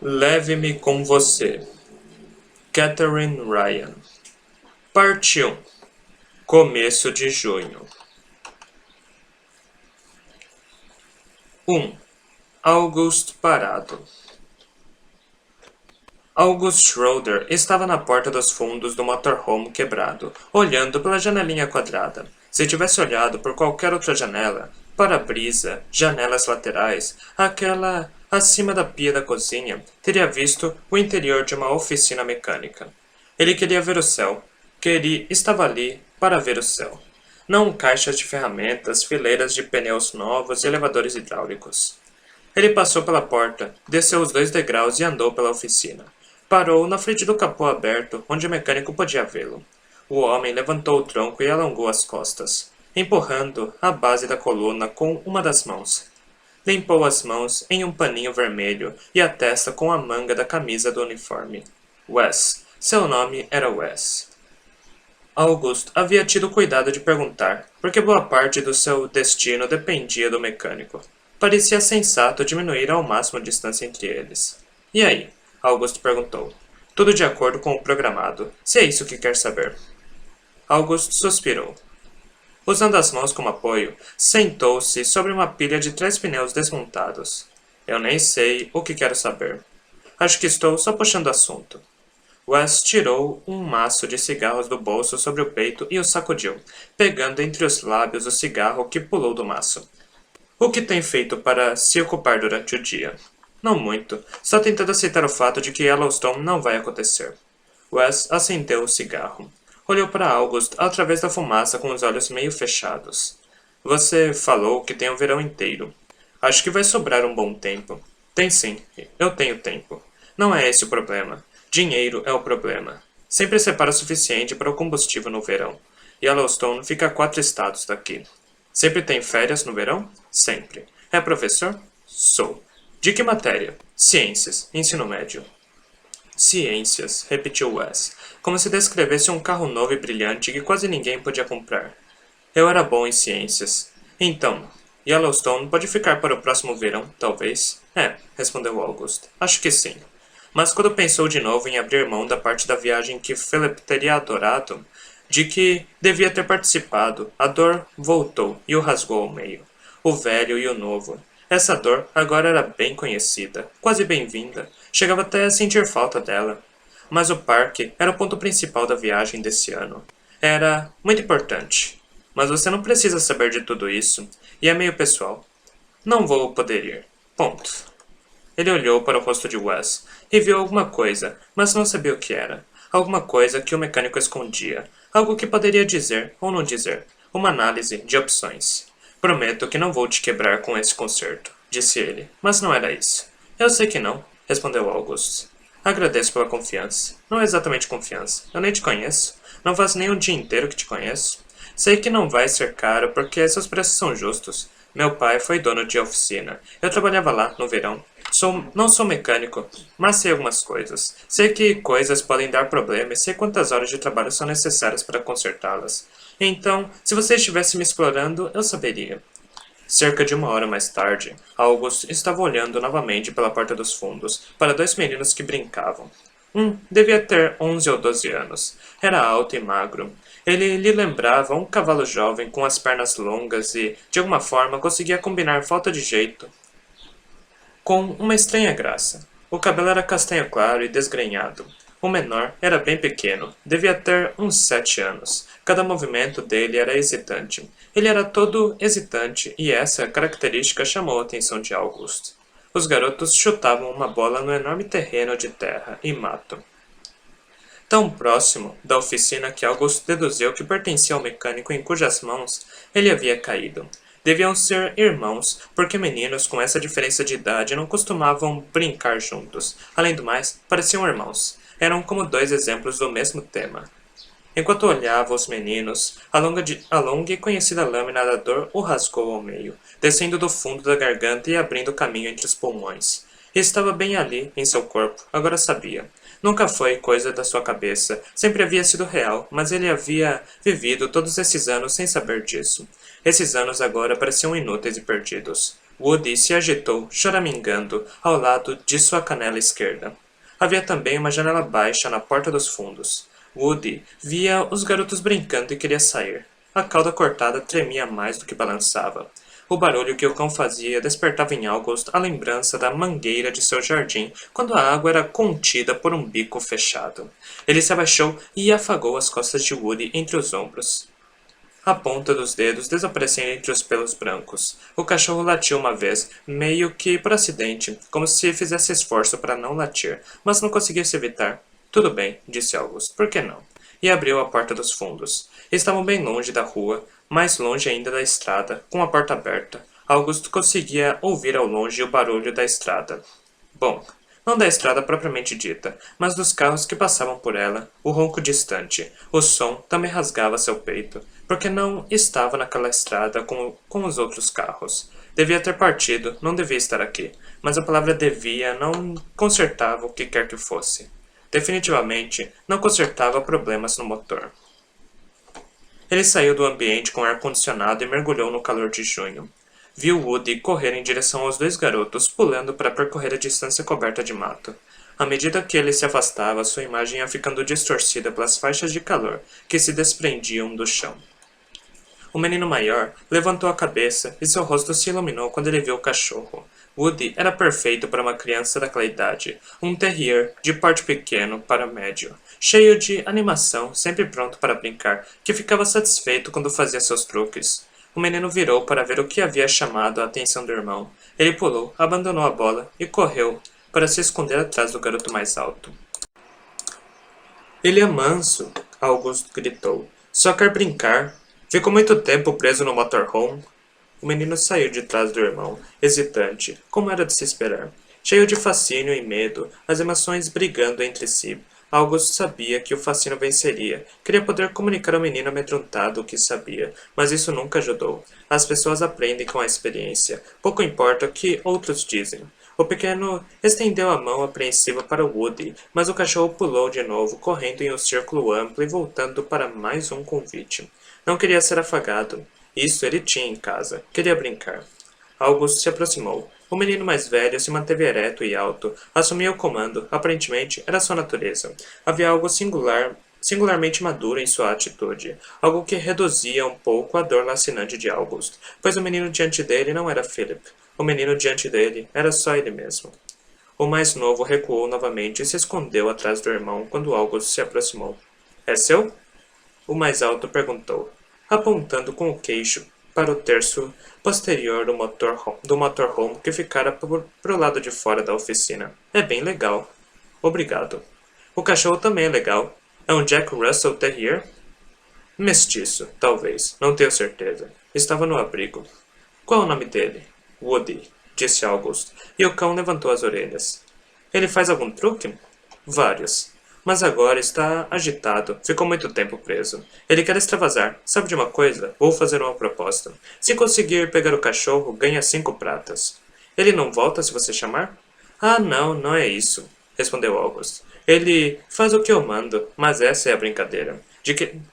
Leve-me com você. Catherine Ryan. Parte 1. Começo de junho. 1. August parado. August Schroeder estava na porta dos fundos do motorhome quebrado, olhando pela janelinha quadrada. Se tivesse olhado por qualquer outra janela, para-brisa, janelas laterais, aquela acima da pia da cozinha, teria visto o interior de uma oficina mecânica. Ele queria ver o céu. Estava ali para ver o céu. Não caixas de ferramentas, fileiras de pneus novos e elevadores hidráulicos. Ele passou pela porta, desceu os 2 degraus e andou pela oficina. Parou na frente do capô aberto, onde o mecânico podia vê-lo. O homem levantou o tronco e alongou as costas, empurrando a base da coluna com uma das mãos. Limpou as mãos em um paninho vermelho e a testa com a manga da camisa do uniforme. Wes. Seu nome era Wes. August havia tido cuidado de perguntar, porque boa parte do seu destino dependia do mecânico. Parecia sensato diminuir ao máximo a distância entre eles. E aí? August perguntou. Tudo de acordo com o programado, se é isso que quer saber. August suspirou. Usando as mãos como apoio, sentou-se sobre uma pilha de 3 pneus desmontados. Eu nem sei o que quero saber. Acho que estou só puxando assunto. Wes tirou um maço de cigarros do bolso sobre o peito e o sacudiu, pegando entre os lábios o cigarro que pulou do maço. O que tem feito para se ocupar durante o dia? Não muito, só tentando aceitar o fato de que Yellowstone não vai acontecer. Wes acendeu o cigarro. Olhou para August através da fumaça com os olhos meio fechados. Você falou que tem o verão inteiro. Acho que vai sobrar um bom tempo. Tem sim, eu tenho tempo. Não é esse o problema. Dinheiro é o problema. Sempre separa o suficiente para o combustível no verão. Yellowstone fica a 4 estados daqui. Sempre tem férias no verão? Sempre. É professor? Sou. De que matéria? Ciências. Ensino médio. Ciências, repetiu Wes, como se descrevesse um carro novo e brilhante que quase ninguém podia comprar. Eu era bom em ciências. Então, Yellowstone pode ficar para o próximo verão, talvez? Respondeu August. Acho que sim. Mas quando pensou de novo em abrir mão da parte da viagem que Philip teria adorado, de que devia ter participado, a dor voltou e o rasgou ao meio. O velho e o novo. Essa dor agora era bem conhecida, quase bem-vinda. Chegava até a sentir falta dela. Mas o parque era o ponto principal da viagem desse ano. Era muito importante. Mas você não precisa saber de tudo isso, e é meio pessoal. Não vou poder ir. Ponto. Ele olhou para o rosto de Wes e viu alguma coisa, mas não sabia o que era. Alguma coisa que o mecânico escondia. Algo que poderia dizer ou não dizer. Uma análise de opções. Prometo que não vou te quebrar com esse concerto, disse ele, mas não era isso. Eu sei que não, respondeu August. Agradeço pela confiança. Não é exatamente confiança. Eu nem te conheço. Não faz nem um dia inteiro que te conheço. Sei que não vai ser caro porque seus preços são justos. Meu pai foi dono de oficina. Eu trabalhava lá no verão. Não sou mecânico, mas sei algumas coisas. Sei que coisas podem dar problema e sei quantas horas de trabalho são necessárias para consertá-las. Então, se você estivesse me explorando, eu saberia. Cerca de 1 hora mais tarde, August estava olhando novamente pela porta dos fundos para 2 meninos que brincavam. Devia ter 11 ou 12 anos. Era alto e magro. Ele lhe lembrava um cavalo jovem com as pernas longas e, de alguma forma, conseguia combinar falta de jeito com uma estranha graça. O cabelo era castanho claro e desgrenhado. O menor era bem pequeno, devia ter uns 7 anos. Cada movimento dele era hesitante. Ele era todo hesitante e essa característica chamou a atenção de August. Os garotos chutavam uma bola no enorme terreno de terra e mato. Tão próximo da oficina que August deduziu que pertencia ao mecânico em cujas mãos ele havia caído. Deviam ser irmãos, porque meninos com essa diferença de idade não costumavam brincar juntos. Além do mais, pareciam irmãos. Eram como 2 exemplos do mesmo tema. Enquanto olhava os meninos, a longa e conhecida lâmina da dor o rasgou ao meio, descendo do fundo da garganta e abrindo caminho entre os pulmões. E estava bem ali, em seu corpo, agora sabia. Nunca foi coisa da sua cabeça, sempre havia sido real, mas ele havia vivido todos esses anos sem saber disso. Esses anos agora pareciam inúteis e perdidos. Woody se agitou, choramingando, ao lado de sua canela esquerda. Havia também uma janela baixa na porta dos fundos. Woody via os garotos brincando e queria sair. A cauda cortada tremia mais do que balançava. O barulho que o cão fazia despertava em August a lembrança da mangueira de seu jardim, quando a água era contida por um bico fechado. Ele se abaixou e afagou as costas de Woody entre os ombros. A ponta dos dedos desaparecia entre os pelos brancos. O cachorro latiu uma vez, meio que por acidente, como se fizesse esforço para não latir, mas não conseguia se evitar. Tudo bem, disse August, por que não? E abriu a porta dos fundos. Estavam bem longe da rua, mais longe ainda da estrada, com a porta aberta. August conseguia ouvir ao longe o barulho da estrada. Bom, não da estrada propriamente dita, mas dos carros que passavam por ela, o ronco distante. O som também rasgava seu peito, porque não estava naquela estrada com os outros carros. Devia ter partido, não devia estar aqui, mas a palavra devia não consertava o que quer que fosse. Definitivamente, não consertava problemas no motor. Ele saiu do ambiente com ar-condicionado e mergulhou no calor de junho. Viu Woody correr em direção aos dois garotos, pulando para percorrer a distância coberta de mato. À medida que ele se afastava, sua imagem ia ficando distorcida pelas faixas de calor que se desprendiam do chão. O menino maior levantou a cabeça e seu rosto se iluminou quando ele viu o cachorro. Woody era perfeito para uma criança daquela idade, um terrier de porte pequeno para médio, cheio de animação, sempre pronto para brincar, que ficava satisfeito quando fazia seus truques. O menino virou para ver o que havia chamado a atenção do irmão. Ele pulou, abandonou a bola e correu para se esconder atrás do garoto mais alto. Ele é manso, August gritou. Só quer brincar. Ficou muito tempo preso no motorhome. O menino saiu de trás do irmão, hesitante, como era de se esperar. Cheio de fascínio e medo, as emoções brigando entre si. August sabia que o fascínio venceria. Queria poder comunicar ao menino amedrontado o que sabia, mas isso nunca ajudou. As pessoas aprendem com a experiência. Pouco importa o que outros dizem. O pequeno estendeu a mão apreensiva para Woody, mas o cachorro pulou de novo, correndo em um círculo amplo e voltando para mais um convite. Não queria ser afagado. Isso ele tinha em casa. Queria brincar. August se aproximou. O menino mais velho se manteve ereto e alto. Assumia o comando. Aparentemente, era sua natureza. Havia algo singularmente maduro em sua atitude. Algo que reduzia um pouco a dor lacinante de August. Pois o menino diante dele não era Philip. O menino diante dele era só ele mesmo. O mais novo recuou novamente e se escondeu atrás do irmão quando August se aproximou. É seu? O mais alto perguntou, apontando com o queixo para o terço posterior do motorhome que ficara pro lado de fora da oficina. É bem legal. Obrigado. O cachorro também é legal. É um Jack Russell Terrier? Mestiço, talvez. Não tenho certeza. Estava no abrigo. Qual é o nome dele? Woody, disse August, e o cão levantou as orelhas. Ele faz algum truque? Vários. Mas agora está agitado. Ficou muito tempo preso. Ele quer extravasar. Sabe de uma coisa? Vou fazer uma proposta. Se conseguir pegar o cachorro, ganha 5 pratas. Ele não volta se você chamar? Ah, não, não é isso, respondeu August. Ele faz o que eu mando, mas essa é a brincadeira.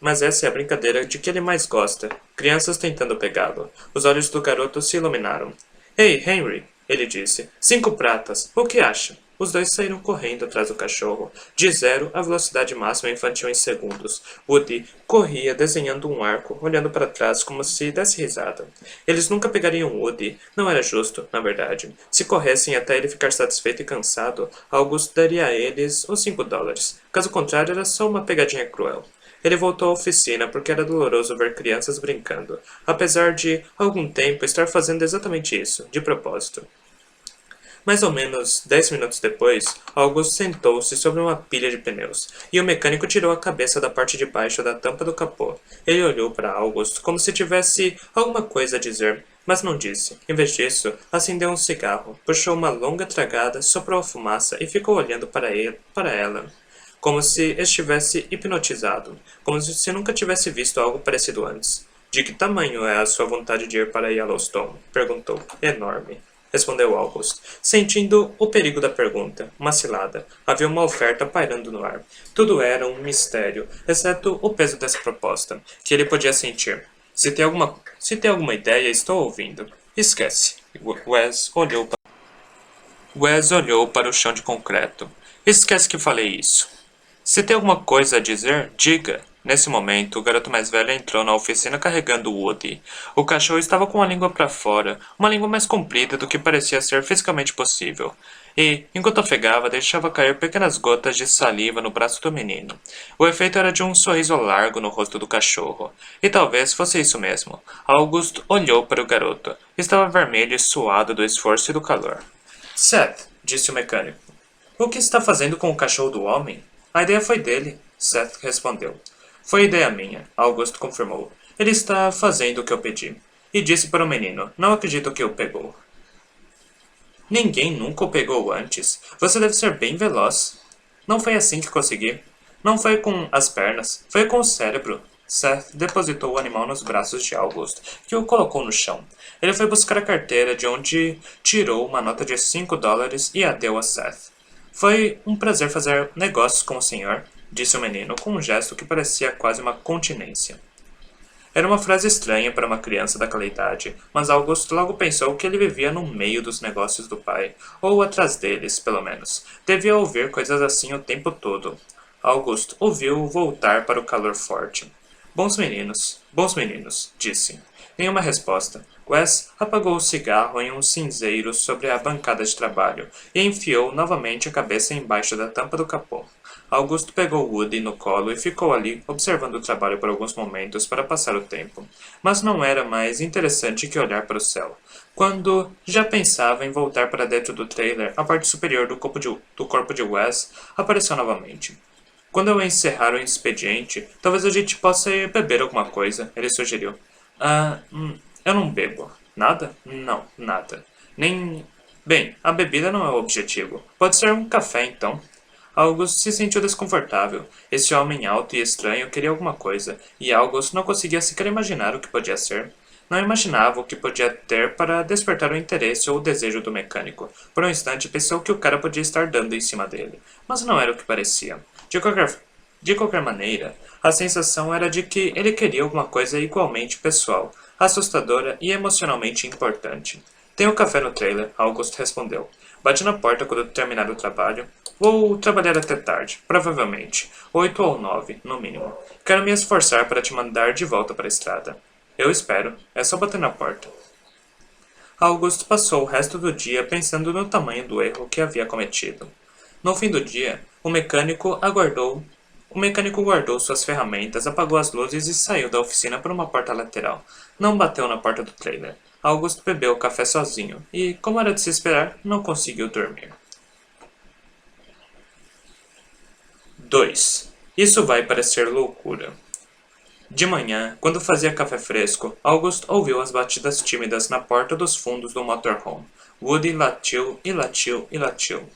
Mas essa é a brincadeira de que ele mais gosta. Crianças tentando pegá-lo. Os olhos do garoto se iluminaram. Ei, Henry, ele disse. 5 pratas. O que acha? Os dois saíram correndo atrás do cachorro, de 0 à velocidade máxima infantil em segundos. Woody corria desenhando um arco, olhando para trás como se desse risada. Eles nunca pegariam Woody. Não era justo, na verdade. Se corressem até ele ficar satisfeito e cansado, August daria a eles os $5. Caso contrário, era só uma pegadinha cruel. Ele voltou à oficina porque era doloroso ver crianças brincando, apesar de, há algum tempo, estar fazendo exatamente isso, de propósito. Mais ou menos 10 minutos depois, August sentou-se sobre uma pilha de pneus, e o mecânico tirou a cabeça da parte de baixo da tampa do capô. Ele olhou para August como se tivesse alguma coisa a dizer, mas não disse. Em vez disso, acendeu um cigarro, puxou uma longa tragada, soprou a fumaça e ficou olhando para ela, como se estivesse hipnotizado, como se nunca tivesse visto algo parecido antes. De que tamanho é a sua vontade de ir para Yellowstone? Perguntou. Enorme, respondeu August, sentindo o perigo da pergunta. Uma cilada. Havia uma oferta pairando no ar. Tudo era um mistério, exceto o peso dessa proposta, que ele podia sentir. Se tem alguma ideia, estou ouvindo. Esquece. Wes olhou para o chão de concreto. Esquece que falei isso. Se tem alguma coisa a dizer, diga. Nesse momento, o garoto mais velho entrou na oficina carregando Woody. O cachorro estava com a língua para fora, uma língua mais comprida do que parecia ser fisicamente possível. E, enquanto ofegava, deixava cair pequenas gotas de saliva no braço do menino. O efeito era de um sorriso largo no rosto do cachorro. E talvez fosse isso mesmo. August olhou para o garoto. Estava vermelho e suado do esforço e do calor. Seth, disse o mecânico. O que está fazendo com o cachorro do homem? A ideia foi dele, Seth respondeu. Foi ideia minha, Augusto confirmou. Ele está fazendo o que eu pedi. E disse para o menino, não acredito que o pegou. Ninguém nunca o pegou antes. Você deve ser bem veloz. Não foi assim que consegui. Não foi com as pernas, foi com o cérebro. Seth depositou o animal nos braços de August, que o colocou no chão. Ele foi buscar a carteira, de onde tirou uma nota de $5 e a deu a Seth. Foi um prazer fazer negócios com o senhor, disse o menino com um gesto que parecia quase uma continência. Era uma frase estranha para uma criança daquela idade, mas August logo pensou que ele vivia no meio dos negócios do pai, ou atrás deles, pelo menos. Devia ouvir coisas assim o tempo todo. August ouviu voltar para o calor forte. Bons meninos, disse. Nenhuma resposta. Wes apagou o cigarro em um cinzeiro sobre a bancada de trabalho e enfiou novamente a cabeça embaixo da tampa do capô. Augusto pegou Woody no colo e ficou ali observando o trabalho por alguns momentos para passar o tempo. Mas não era mais interessante que olhar para o céu. Quando já pensava em voltar para dentro do trailer, a parte superior do corpo de Wes apareceu novamente. Quando eu encerrar o expediente, talvez a gente possa ir beber alguma coisa, ele sugeriu. Eu não bebo. Nada? Não, nada. Nem. Bem, a bebida não é o objetivo. Pode ser um café, então. August se sentiu desconfortável. Esse homem alto e estranho queria alguma coisa, e August não conseguia sequer imaginar o que podia ser. Não imaginava o que podia ter para despertar o interesse ou o desejo do mecânico. Por um instante pensou que o cara podia estar dando em cima dele, mas não era o que parecia. De qualquer maneira, a sensação era de que ele queria alguma coisa igualmente pessoal, assustadora e emocionalmente importante. Tem um café no trailer, August respondeu. Bate na porta quando terminar o trabalho. Vou trabalhar até tarde, provavelmente. 8 ou 9, no mínimo. Quero me esforçar para te mandar de volta para a estrada. Eu espero. É só bater na porta. August passou o resto do dia pensando no tamanho do erro que havia cometido. No fim do dia, o mecânico guardou suas ferramentas, apagou as luzes e saiu da oficina por uma porta lateral. Não bateu na porta do trailer. August bebeu o café sozinho e, como era de se esperar, não conseguiu dormir. 2. Isso vai parecer loucura. De manhã, quando fazia café fresco, August ouviu as batidas tímidas na porta dos fundos do motorhome. Woody latiu e latiu e latiu.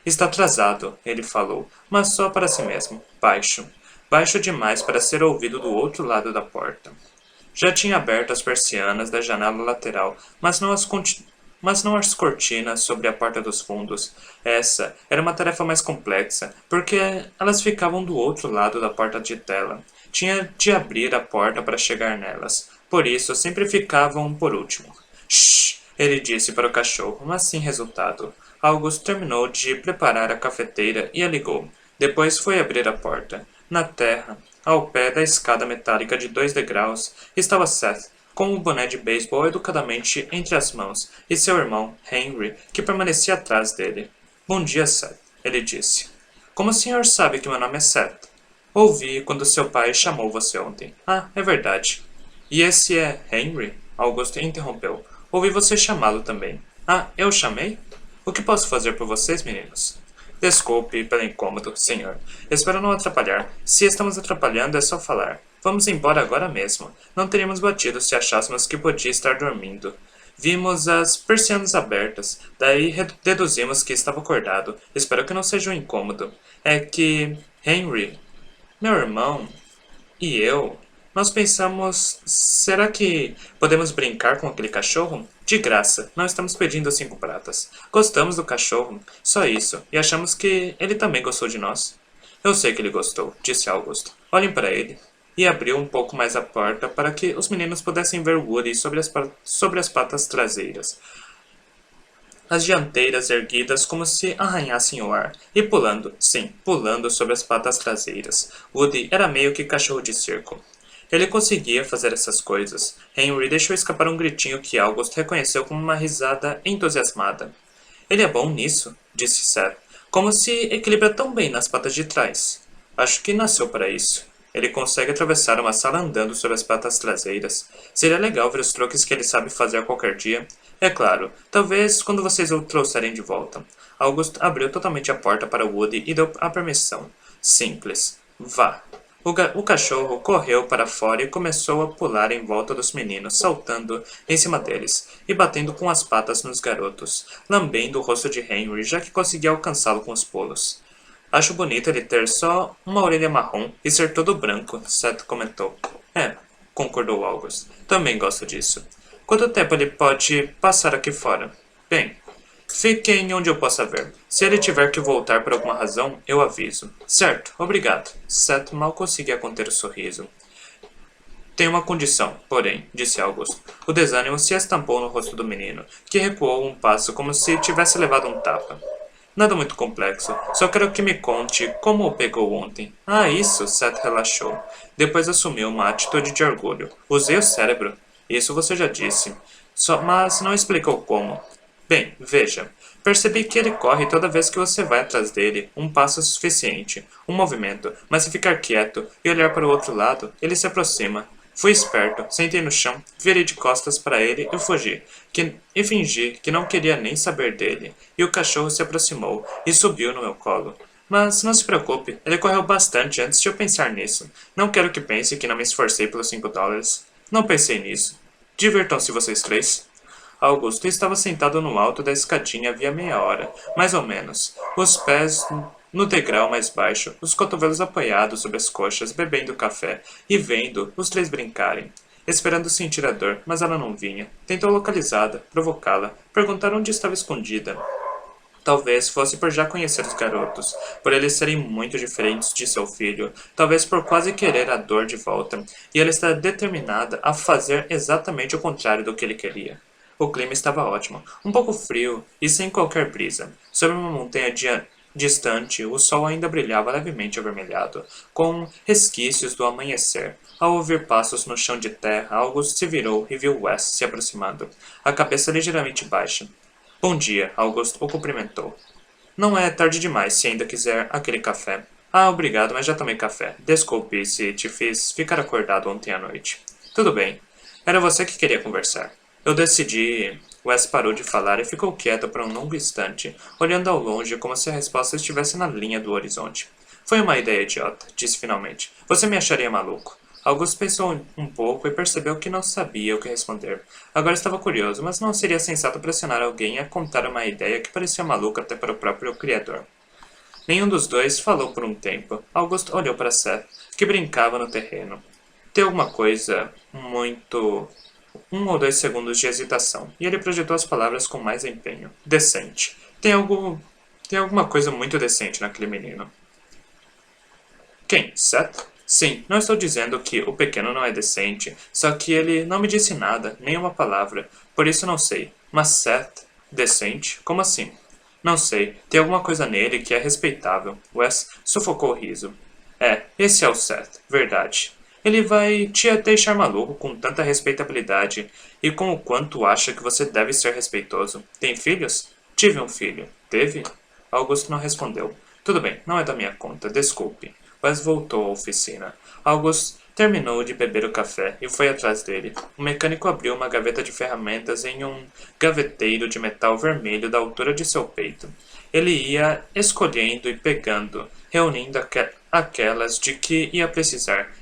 Está atrasado, ele falou, mas só para si mesmo, baixo. Baixo demais para ser ouvido do outro lado da porta. Já tinha aberto as persianas da janela lateral, mas não as cortinas sobre a porta dos fundos. Essa era uma tarefa mais complexa, porque elas ficavam do outro lado da porta de tela. Tinha de abrir a porta para chegar nelas. Por isso, sempre ficavam por último. Shh! Ele disse para o cachorro, mas sem resultado. August terminou de preparar a cafeteira e a ligou. Depois foi abrir a porta. Na terra, ao pé da escada metálica de 2 degraus, estava Seth, com o boné de beisebol educadamente entre as mãos, e seu irmão, Henry, que permanecia atrás dele. Bom dia, Seth, ele disse. Como o senhor sabe que meu nome é Seth? Ouvi quando seu pai chamou você ontem. Ah, é verdade. E esse é Henry? August interrompeu. Ouvi você chamá-lo também. Ah, eu chamei? O que posso fazer por vocês, meninos? Desculpe pelo incômodo, senhor. Espero não atrapalhar. Se estamos atrapalhando, é só falar. Vamos embora agora mesmo. Não teríamos batido se achássemos que podia estar dormindo. Vimos as persianas abertas, daí deduzimos que estava acordado. Espero que não seja um incômodo. É que Henry, meu irmão e eu, nós pensamos, será que podemos brincar com aquele cachorro? De graça, não estamos pedindo 5 pratas. Gostamos do cachorro, só isso, e achamos que ele também gostou de nós. Eu sei que ele gostou, disse Augusto. Olhem para ele. e abriu um pouco mais a porta para que os meninos pudessem ver Woody sobre as patas traseiras, as dianteiras erguidas como se arranhassem o ar, e pulando, sim, pulando sobre as patas traseiras. Woody era meio que cachorro de circo. Ele conseguia fazer essas coisas. Henry deixou escapar um gritinho que August reconheceu como uma risada entusiasmada. Ele é bom nisso, disse Seth, como se equilibra tão bem nas patas de trás. Acho que nasceu para isso. Ele consegue atravessar uma sala andando sobre as patas traseiras. Seria legal ver os truques que ele sabe fazer a qualquer dia. É claro, talvez quando vocês o trouxerem de volta. August abriu totalmente a porta para Woody e deu a permissão. Simples. Vá. O cachorro correu para fora e começou a pular em volta dos meninos, saltando em cima deles e batendo com as patas nos garotos, lambendo o rosto de Henry, já que conseguia alcançá-lo com os pulos. Acho bonito ele ter só uma orelha marrom e ser todo branco, Seth comentou. É, concordou August. Também gosto disso. Quanto tempo ele pode passar aqui fora? Bem, fiquem onde eu possa ver. Se ele tiver que voltar por alguma razão, eu aviso. Certo, obrigado. Seth mal conseguia conter o sorriso. Tenho uma condição, porém, disse August. O desânimo se estampou no rosto do menino, que recuou um passo como se tivesse levado um tapa. Nada muito complexo, só quero que me conte como o pegou ontem. Ah, isso, Seth relaxou. Depois assumiu uma atitude de orgulho. Usei o cérebro. Isso você já disse. Mas não explicou como. Bem, veja. Percebi que ele corre toda vez que você vai atrás dele. Um passo é suficiente. Um movimento. Mas se ficar quieto e olhar para o outro lado, ele se aproxima. Fui esperto, sentei no chão, virei de costas para ele e fugi, e fingi que não queria nem saber dele. E o cachorro se aproximou e subiu no meu colo. Mas não se preocupe, ele correu bastante antes de eu pensar nisso. Não quero que pense que não me esforcei pelos $5. Não pensei nisso. Divirtam-se vocês três. Augusto estava sentado no alto da escadinha havia meia hora, mais ou menos, os pés no degrau mais baixo, os cotovelos apoiados sobre as coxas, bebendo café e vendo os três brincarem. Esperando sentir a dor, mas ela não vinha. Tentou localizá-la, provocá-la, perguntar onde estava escondida. Talvez fosse por já conhecer os garotos, por eles serem muito diferentes de seu filho, talvez por quase querer a dor de volta, e ela está determinada a fazer exatamente o contrário do que ele queria. O clima estava ótimo, um pouco frio e sem qualquer brisa. Sobre uma montanha distante, o sol ainda brilhava levemente avermelhado, com resquícios do amanhecer. Ao ouvir passos no chão de terra, August se virou e viu Wes se aproximando, a cabeça ligeiramente baixa. Bom dia, August o cumprimentou. Não é tarde demais se ainda quiser aquele café. Ah, obrigado, mas já tomei café. Desculpe se te fiz ficar acordado ontem à noite. Tudo bem. Era você que queria conversar. Eu decidi... Wes parou de falar e ficou quieto por um longo instante, olhando ao longe como se a resposta estivesse na linha do horizonte. Foi uma ideia idiota, disse finalmente. Você me acharia maluco. August pensou um pouco e percebeu que não sabia o que responder. Agora estava curioso, mas não seria sensato pressionar alguém a contar uma ideia que parecia maluca até para o próprio criador. Nenhum dos dois falou por um tempo. August olhou para Seth, que brincava no terreno. Tem alguma coisa muito... 1 ou 2 segundos de hesitação, e ele projetou as palavras com mais empenho. Decente. Tem alguma coisa muito decente naquele menino. Quem? Seth? Sim, não estou dizendo que o pequeno não é decente, só que ele não me disse nada, nem uma palavra, por isso não sei. Mas Seth? Decente? Como assim? Não sei, tem alguma coisa nele que é respeitável. Wes sufocou o riso. Esse é o Seth, verdade. Ele vai te deixar maluco com tanta respeitabilidade e com o quanto acha que você deve ser respeitoso. Tem filhos? Tive um filho. Teve? Augusto não respondeu. Tudo bem, não é da minha conta, desculpe. Wes voltou à oficina. August terminou de beber o café e foi atrás dele. O mecânico abriu uma gaveta de ferramentas em um gaveteiro de metal vermelho da altura de seu peito. Ele ia escolhendo e pegando, reunindo aquelas de que ia precisar.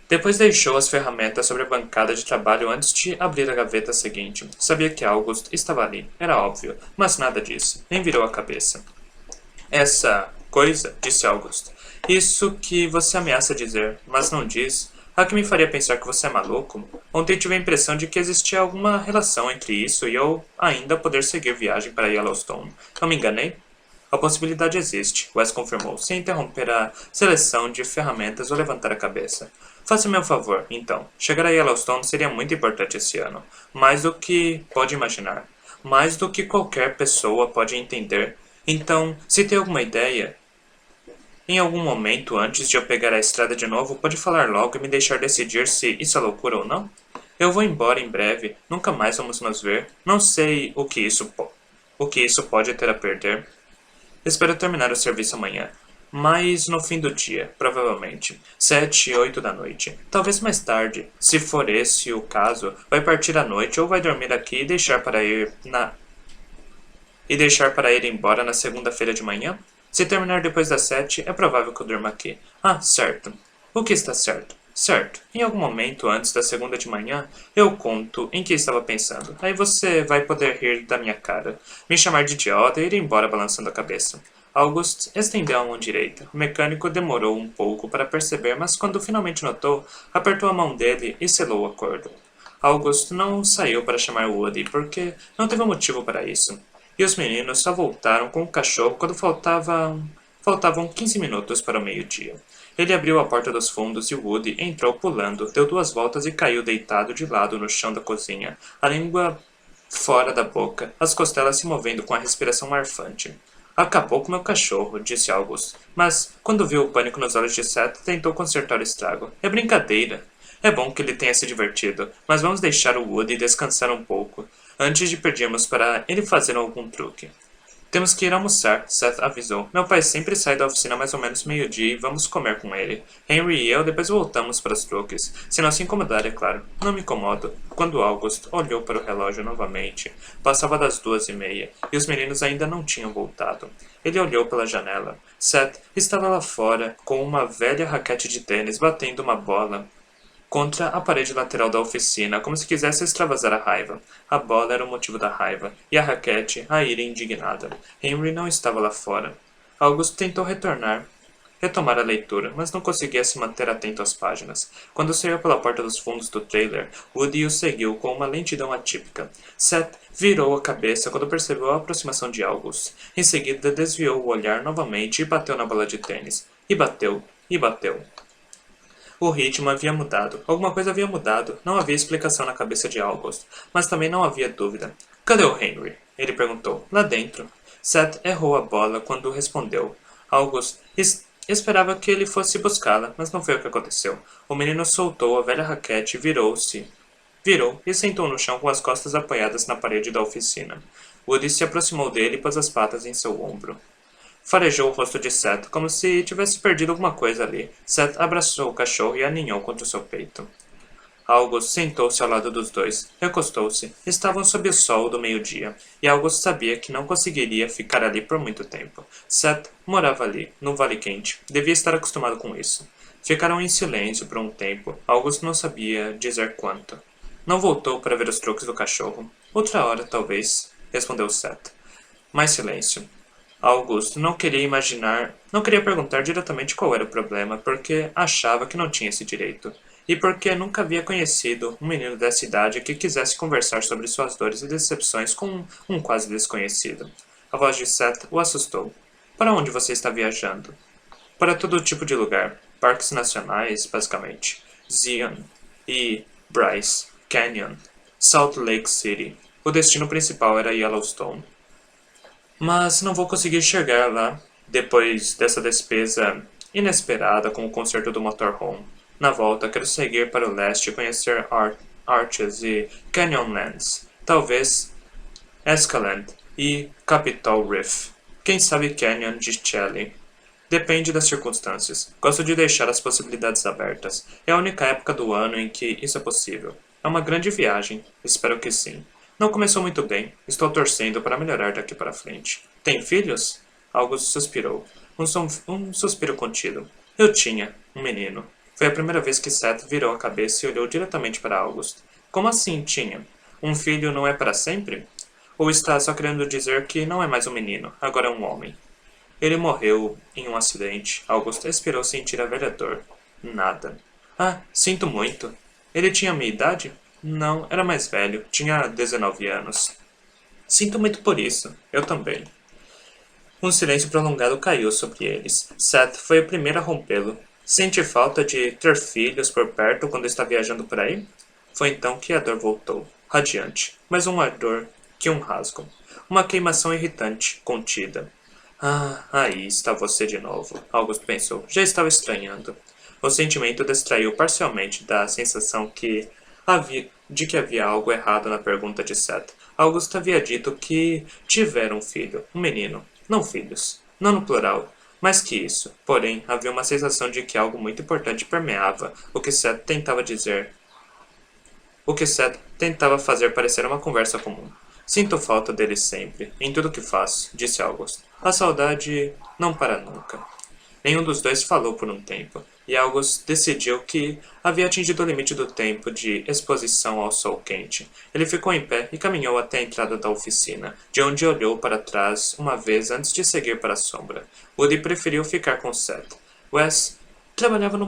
Depois deixou as ferramentas sobre a bancada de trabalho antes de abrir a gaveta seguinte. Sabia que August estava ali, era óbvio, mas nada disso, nem virou a cabeça. Essa coisa, disse August. Isso que você ameaça dizer, mas não diz, a que me faria pensar que você é maluco? Ontem tive a impressão de que existia alguma relação entre isso e eu ainda poder seguir viagem para Yellowstone. Não me enganei? A possibilidade existe, Wes confirmou, sem interromper a seleção de ferramentas ou levantar a cabeça. Faça-me um favor, então. Chegar a Yellowstone seria muito importante esse ano. Mais do que pode imaginar. Mais do que qualquer pessoa pode entender. Então, se tem alguma ideia, em algum momento antes de eu pegar a estrada de novo, pode falar logo e me deixar decidir se isso é loucura ou não? Eu vou embora em breve, nunca mais vamos nos ver. Não sei o que isso pode ter a perder. Espero terminar o serviço amanhã, mas no fim do dia, provavelmente, 7, 8 da noite. Talvez mais tarde, se for esse o caso, vai partir à noite ou vai dormir aqui e deixar para ir embora na segunda-feira de manhã? Se terminar depois das 7, é provável que eu durma aqui. Ah, certo. O que está certo? Certo. Em algum momento antes da segunda de manhã, eu conto em que estava pensando. Aí você vai poder rir da minha cara, me chamar de idiota e ir embora balançando a cabeça. August estendeu a mão direita. O mecânico demorou um pouco para perceber, mas quando finalmente notou, apertou a mão dele e selou o acordo. August não saiu para chamar Woody, porque não teve motivo para isso. E os meninos só voltaram com o cachorro quando faltavam 15 minutos para o meio-dia. Ele abriu a porta dos fundos e Woody entrou pulando, deu 2 voltas e caiu deitado de lado no chão da cozinha, a língua fora da boca, as costelas se movendo com a respiração arfante. Acabou com meu cachorro, disse August, mas, quando viu o pânico nos olhos de Seth, tentou consertar o estrago. É brincadeira. É bom que ele tenha se divertido, mas vamos deixar o Woody descansar um pouco, antes de pedirmos para ele fazer algum truque. Temos que ir almoçar, Seth avisou. Meu pai sempre sai da oficina mais ou menos meio-dia e vamos comer com ele. Henry e eu depois voltamos para os truques. Se não se incomodar, é claro. Não me incomodo. Quando August olhou para o relógio novamente, passava das 2h30 e os meninos ainda não tinham voltado. Ele olhou pela janela. Seth estava lá fora, com uma velha raquete de tênis batendo uma bola contra a parede lateral da oficina, como se quisesse extravasar a raiva. A bola era o motivo da raiva, e a raquete, a ira indignada. Henry não estava lá fora. August tentou retomar a leitura, mas não conseguia se manter atento às páginas. Quando saiu pela porta dos fundos do trailer, Woody o seguiu com uma lentidão atípica. Seth virou a cabeça quando percebeu a aproximação de August. Em seguida, desviou o olhar novamente e bateu na bola de tênis. E bateu, e bateu. O ritmo havia mudado. Alguma coisa havia mudado. Não havia explicação na cabeça de August, mas também não havia dúvida. Cadê o Henry? Ele perguntou. Lá dentro. Seth errou a bola quando respondeu. August esperava que ele fosse buscá-la, mas não foi o que aconteceu. O menino soltou a velha raquete e virou e sentou no chão com as costas apoiadas na parede da oficina. Woody se aproximou dele e pôs as patas em seu ombro. Farejou o rosto de Seth, como se tivesse perdido alguma coisa ali. Seth abraçou o cachorro e aninhou contra o seu peito. August sentou-se ao lado dos dois. Recostou-se. Estavam sob o sol do meio-dia, e August sabia que não conseguiria ficar ali por muito tempo. Seth morava ali, no Vale Quente. Devia estar acostumado com isso. Ficaram em silêncio por um tempo. August não sabia dizer quanto. Não voltou para ver os truques do cachorro. Outra hora, talvez, respondeu Seth. Mais silêncio. Augusto não queria perguntar diretamente qual era o problema, porque achava que não tinha esse direito, e porque nunca havia conhecido um menino dessa idade que quisesse conversar sobre suas dores e decepções com um quase desconhecido. A voz de Seth o assustou. Para onde você está viajando? Para todo tipo de lugar. Parques nacionais, basicamente. Zion e Bryce Canyon, Salt Lake City. O destino principal era Yellowstone. Mas não vou conseguir chegar lá depois dessa despesa inesperada com o concerto do motorhome. Na volta, quero seguir para o leste e conhecer Arches e Canyonlands. Talvez Escalante e Capitol Reef. Quem sabe Canyon de Shelley. Depende das circunstâncias. Gosto de deixar as possibilidades abertas. É a única época do ano em que isso é possível. É uma grande viagem. Espero que sim. Não começou muito bem. Estou torcendo para melhorar daqui para frente. Tem filhos? August suspirou. Um suspiro contido. Eu tinha. Um menino. Foi a primeira vez que Seth virou a cabeça e olhou diretamente para August. Como assim tinha? Um filho não é para sempre? Ou está só querendo dizer que não é mais um menino, agora é um homem? Ele morreu em um acidente. August esperou sentir a velha dor. Nada. Ah, sinto muito. Ele tinha minha idade? Não, era mais velho. Tinha 19 anos. Sinto muito por isso. Eu também. Um silêncio prolongado caiu sobre eles. Seth foi o primeiro a rompê-lo. Sente falta de ter filhos por perto quando está viajando por aí? Foi então que a dor voltou, radiante, mas um ardor que um rasgo. Uma queimação irritante, contida. Ah, aí está você de novo, August pensou. Já estava estranhando. O sentimento distraiu parcialmente da sensação de que havia algo errado na pergunta de Seth. August havia dito que tivera um filho, um menino, não filhos, não no plural. Mais que isso, porém, havia uma sensação de que algo muito importante permeava o que Seth tentava fazer parecer uma conversa comum. Sinto falta dele sempre, em tudo que faço, disse August. A saudade não para nunca. Nenhum dos dois falou por um tempo, e August decidiu que havia atingido o limite do tempo de exposição ao sol quente. Ele ficou em pé e caminhou até a entrada da oficina, de onde olhou para trás uma vez antes de seguir para a sombra. Woody preferiu ficar com Seth. Wes trabalhava no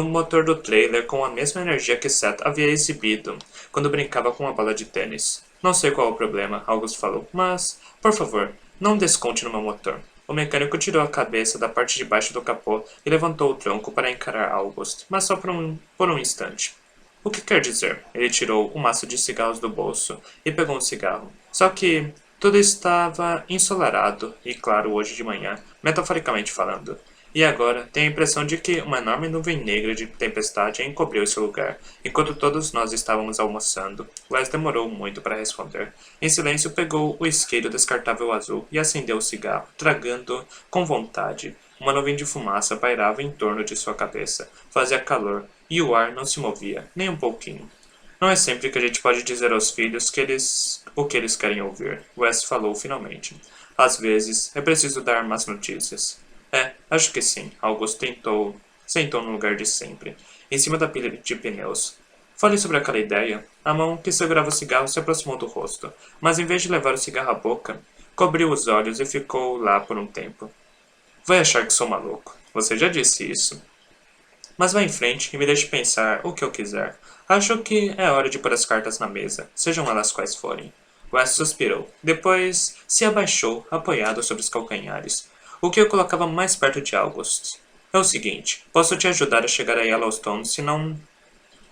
motor do trailer com a mesma energia que Seth havia exibido quando brincava com a bola de tênis. Não sei qual é o problema, August falou, mas, por favor, não desconte no meu motor. O mecânico tirou a cabeça da parte de baixo do capô e levantou o tronco para encarar August, mas só por um instante. O que quer dizer? Ele tirou um maço de cigarros do bolso e pegou um cigarro. Só que tudo estava ensolarado e claro hoje de manhã, metaforicamente falando. E agora tenho a impressão de que uma enorme nuvem negra de tempestade encobriu esse lugar, enquanto todos nós estávamos almoçando. Wes demorou muito para responder. Em silêncio pegou o isqueiro descartável azul e acendeu o cigarro, tragando com vontade. Uma nuvem de fumaça pairava em torno de sua cabeça. Fazia calor, e o ar não se movia, nem um pouquinho. Não é sempre que a gente pode dizer aos filhos o que eles querem ouvir, Wes falou finalmente. Às vezes, é preciso dar más notícias. Acho que sim. August sentou no lugar de sempre, em cima da pilha de pneus. Fale sobre aquela ideia. A mão que segurava o cigarro se aproximou do rosto, mas em vez de levar o cigarro à boca, cobriu os olhos e ficou lá por um tempo. Vai achar que sou maluco. Você já disse isso. Mas vá em frente e me deixe pensar o que eu quiser. Acho que é hora de pôr as cartas na mesa, sejam elas quais forem. Wes suspirou. Depois se abaixou, apoiado sobre os calcanhares, o que o colocava mais perto de August. É o seguinte, posso te ajudar a chegar a Yellowstone se não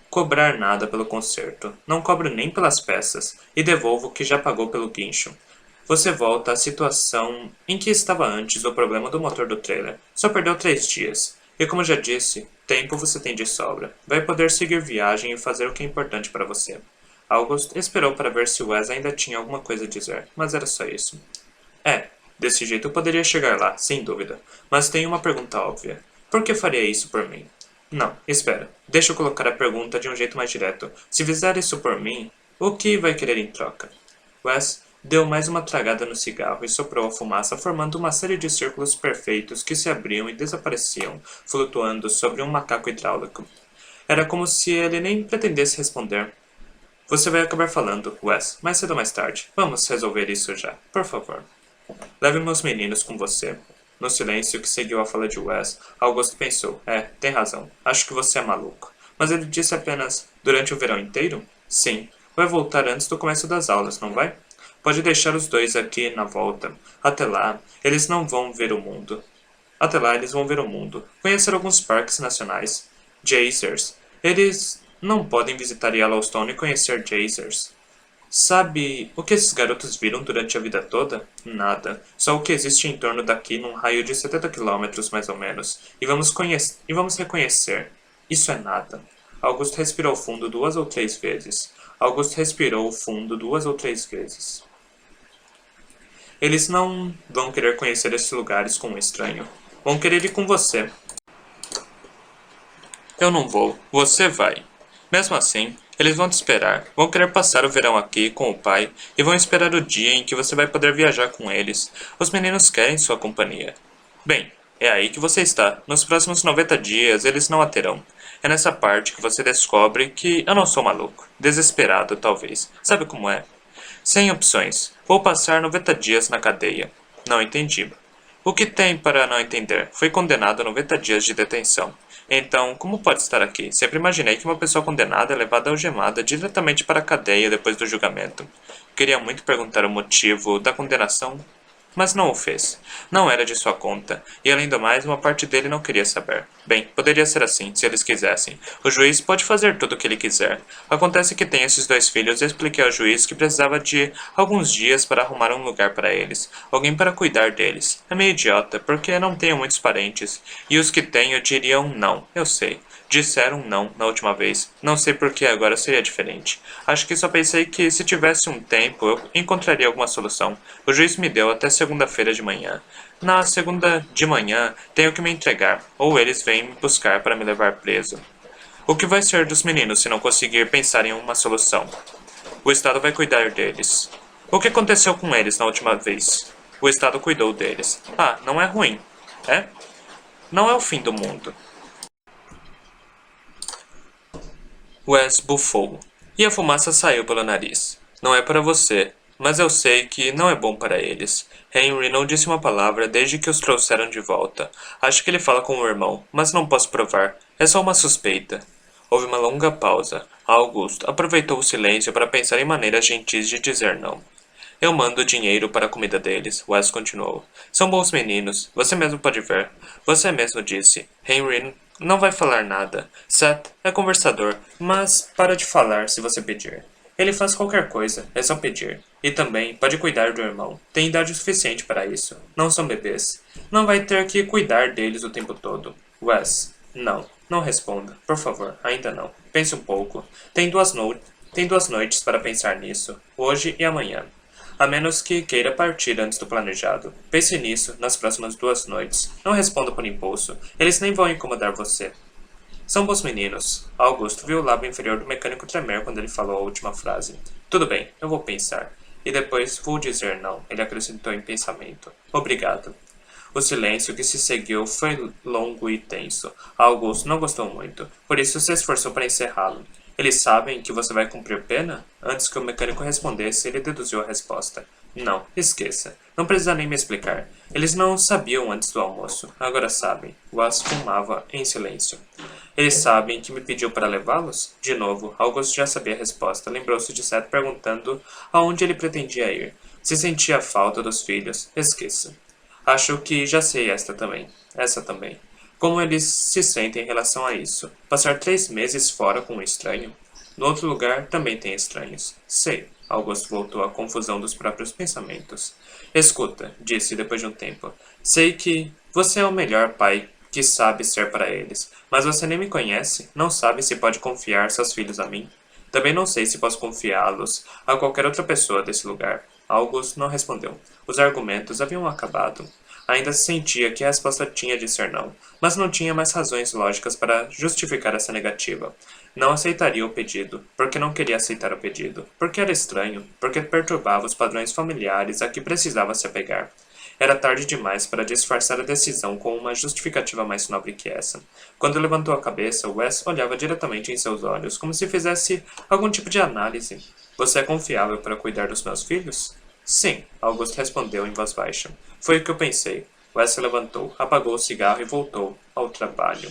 cobrar nada pelo concerto. Não cobro nem pelas peças, e devolvo o que já pagou pelo guincho. Você volta à situação em que estava antes do problema do motor do trailer. Só perdeu 3 dias. E como já disse, tempo você tem de sobra. Vai poder seguir viagem e fazer o que é importante para você. August esperou para ver se Wes ainda tinha alguma coisa a dizer, mas era só isso. Desse jeito eu poderia chegar lá, sem dúvida. Mas tenho uma pergunta óbvia. Por que faria isso por mim? Não, espera. Deixa eu colocar a pergunta de um jeito mais direto. Se fizer isso por mim, o que vai querer em troca? Wes deu mais uma tragada no cigarro e soprou a fumaça, formando uma série de círculos perfeitos que se abriam e desapareciam, flutuando sobre um macaco hidráulico. Era como se ele nem pretendesse responder. Você vai acabar falando, Wes, mais cedo ou mais tarde. Vamos resolver isso já, por favor. Leve meus meninos com você. No silêncio que seguiu a fala de Wes, August pensou. Tem razão. Acho que você é maluco. Mas ele disse apenas, durante o verão inteiro? Sim. Vai voltar antes do começo das aulas, não vai? Pode deixar os dois aqui na volta. Até lá, eles não vão ver o mundo. Até lá, eles vão ver o mundo. Conhecer alguns parques nacionais. Geysers. Eles não podem visitar Yellowstone e conhecer geysers. Sabe o que esses garotos viram durante a vida toda? Nada. Só o que existe em torno daqui num raio de 70 quilômetros, mais ou menos. E vamos reconhecer. Isso é nada. August respirou fundo 2 ou 3 vezes. August respirou fundo 2 ou 3 vezes. Eles não vão querer conhecer esses lugares com um estranho. Vão querer ir com você. Eu não vou. Você vai. Mesmo assim, eles vão te esperar. Vão querer passar o verão aqui com o pai e vão esperar o dia em que você vai poder viajar com eles. Os meninos querem sua companhia. Bem, é aí que você está. Nos próximos 90 dias, eles não a terão. É nessa parte que você descobre que eu não sou maluco. Desesperado, talvez. Sabe como é? Sem opções. Vou passar 90 dias na cadeia. Não entendi. O que tem para não entender? Foi condenado a 90 dias de detenção. Então, como pode estar aqui? Sempre imaginei que uma pessoa condenada é levada algemada diretamente para a cadeia depois do julgamento. Queria muito perguntar o motivo da condenação. mas não o fez. Não era de sua conta, e além do mais, uma parte dele não queria saber. Bem, poderia ser assim, se eles quisessem. O juiz pode fazer tudo o que ele quiser. Acontece que tem esses dois filhos e expliquei ao juiz que precisava de alguns dias para arrumar um lugar para eles, alguém para cuidar deles. É meio idiota, porque não tenho muitos parentes, e os que tenho diriam não, eu sei. Disseram não na última vez. Não sei por que agora seria diferente. Acho que só pensei que se tivesse um tempo eu encontraria alguma solução. O juiz me deu até segunda-feira de manhã. Na segunda de manhã tenho que me entregar, ou eles vêm me buscar para me levar preso. O que vai ser dos meninos se não conseguir pensar em uma solução? O Estado vai cuidar deles. O que aconteceu com eles na última vez? O Estado cuidou deles. Ah, não é ruim. É? Não é o fim do mundo. Wes bufou, e a fumaça saiu pelo nariz. Não é para você, mas eu sei que não é bom para eles. Henry não disse uma palavra desde que os trouxeram de volta. Acho que ele fala com o irmão, mas não posso provar. É só uma suspeita. Houve uma longa pausa. Augusto aproveitou o silêncio para pensar em maneiras gentis de dizer não. Eu mando dinheiro para a comida deles, Wes continuou. São bons meninos, você mesmo pode ver. Você mesmo disse. Henry não vai falar nada. Seth é conversador, mas para de falar se você pedir. Ele faz qualquer coisa, é só pedir. E também pode cuidar do irmão. Tem idade suficiente para isso. Não são bebês. Não vai ter que cuidar deles o tempo todo. Wes, não. Não responda, por favor, ainda não. Pense um pouco. Tem duas noites para pensar nisso, hoje e amanhã. A menos que queira partir antes do planejado. Pense nisso nas próximas 2 noites. Não responda por impulso. Eles nem vão incomodar você. São bons meninos. Augusto viu o lábio inferior do mecânico tremer quando ele falou a última frase. Tudo bem, eu vou pensar. E depois vou dizer não, ele acrescentou em pensamento. Obrigado. O silêncio que se seguiu foi longo e tenso. Augusto não gostou muito, por isso se esforçou para encerrá-lo. Eles sabem que você vai cumprir pena? Antes que o mecânico respondesse, ele deduziu a resposta. Não, esqueça. Não precisa nem me explicar. Eles não sabiam antes do almoço. Agora sabem. Wes fumava em silêncio. Eles sabem que me pediu para levá-los? De novo, August já sabia a resposta. Lembrou-se de Seth perguntando aonde ele pretendia ir. Se sentia falta dos filhos, esqueça. Acho que já sei esta também. Essa também. Como eles se sentem em relação a isso? Passar 3 meses fora com um estranho? No outro lugar também tem estranhos. Sei. Augusto voltou à confusão dos próprios pensamentos. Escuta, disse depois de um tempo. Sei que você é o melhor pai que sabe ser para eles, mas você nem me conhece, não sabe se pode confiar seus filhos a mim. Também não sei se posso confiá-los a qualquer outra pessoa desse lugar. August não respondeu. Os argumentos haviam acabado. Ainda sentia que a resposta tinha de ser não, mas não tinha mais razões lógicas para justificar essa negativa. Não aceitaria o pedido, porque não queria aceitar o pedido, porque era estranho, porque perturbava os padrões familiares a que precisava se apegar. Era tarde demais para disfarçar a decisão com uma justificativa mais nobre que essa. Quando levantou a cabeça, Wes olhava diretamente em seus olhos, como se fizesse algum tipo de análise. Você é confiável para cuidar dos meus filhos? Sim, Augusto respondeu em voz baixa. Foi o que eu pensei. Wes se levantou, apagou o cigarro e voltou ao trabalho.